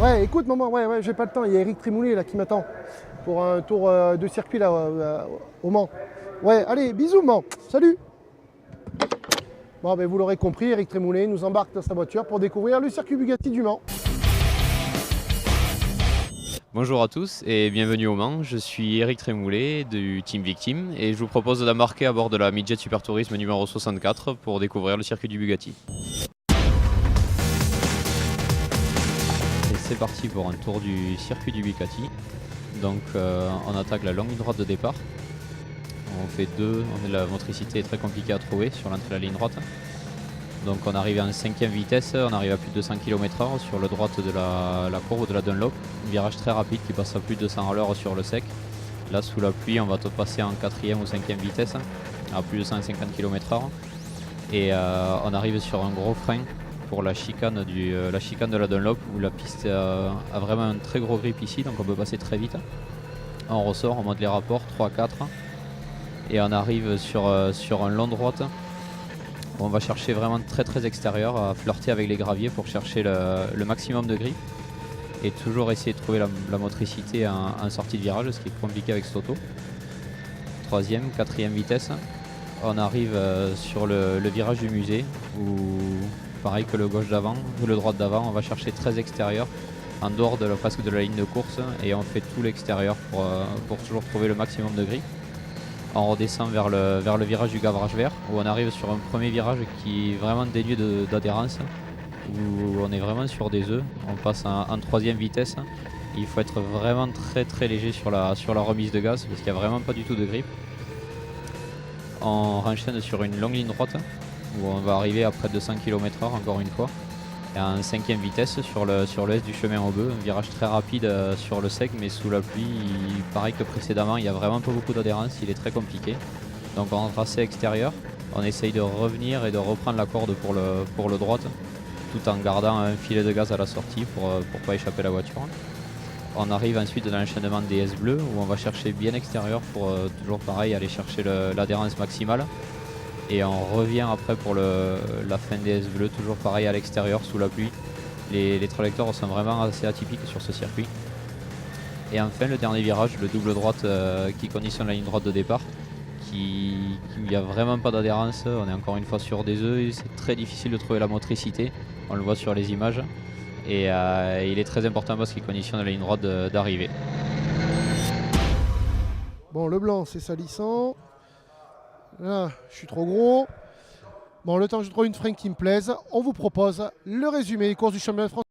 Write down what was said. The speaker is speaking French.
Ouais, écoute maman, ouais, j'ai pas le temps. Il y a Eric Trémoulet là qui m'attend pour un tour de circuit là au Mans. Ouais, allez, bisous maman. Salut. Bon, ben vous l'aurez compris, Eric Trémoulet nous embarque dans sa voiture pour découvrir le circuit Bugatti du Mans. Bonjour à tous et bienvenue au Mans, je suis Eric Trémoulet du Team Victim et je vous propose d'embarquer à bord de la Midjet Super Tourisme numéro 64 pour découvrir le circuit du Bugatti. Et c'est parti pour un tour du circuit du Bugatti. Donc on attaque la longue ligne droite de départ. On fait la motricité est très compliquée à trouver sur l'entrée de la ligne droite. Donc on arrive en 5ème vitesse, on arrive à plus de 200 km/h sur le droite de la courbe de la Dunlop. Un virage très rapide qui passe à plus de 200 à l'heure sur le sec. Là sous la pluie on va te passer en 4ème ou 5ème vitesse à plus de 150 km/h. Et on arrive sur un gros frein pour la chicane de la Dunlop où la piste a vraiment un très gros grip ici, donc on peut passer très vite. On ressort, on monte les rapports 3-4 et on arrive sur un long droite. On va chercher vraiment très extérieur, à flirter avec les graviers pour chercher le maximum de grip et toujours essayer de trouver la motricité en sortie de virage, ce qui est compliqué avec cette auto. 3ème, 4ème vitesse, on arrive sur le virage du musée où pareil que le gauche d'avant ou le droite d'avant, on va chercher très extérieur en dehors presque de la ligne de course et on fait tout l'extérieur pour toujours trouver le maximum de grip. On redescend vers le virage du gavrage vert où on arrive sur un premier virage qui est vraiment dénué d'adhérence, où on est vraiment sur des œufs. On passe en 3ème vitesse. Il faut être vraiment très léger sur la remise de gaz parce qu'il n'y a vraiment pas du tout de grip. On enchaîne sur une longue ligne droite où on va arriver à près de 200 km/h encore une fois. Et en 5ème vitesse sur le S du chemin au bœuf, un virage très rapide sur le sec, mais sous la pluie, pareil que précédemment, il n'y a vraiment pas beaucoup d'adhérence, il est très compliqué. Donc en tracé extérieur, on essaye de revenir et de reprendre la corde pour le droite, tout en gardant un filet de gaz à la sortie pour ne pas échapper à la voiture. On arrive ensuite dans l'enchaînement des S bleus, où on va chercher bien extérieur pour toujours pareil, aller chercher l'adhérence maximale. Et on revient après pour la fin des S bleus, toujours pareil à l'extérieur sous la pluie. Les trajectoires sont vraiment assez atypiques sur ce circuit. Et enfin le dernier virage, le double droite qui conditionne la ligne droite de départ, qui n'y a vraiment pas d'adhérence, on est encore une fois sur des œufs, c'est très difficile de trouver la motricité, on le voit sur les images. Et il est très important parce qu'il conditionne la ligne droite d'arrivée. Bon, le blanc c'est salissant. Là, je suis trop gros. Bon, le temps que je trouve une freine qui me plaise, on vous propose le résumé des courses du championnat de France.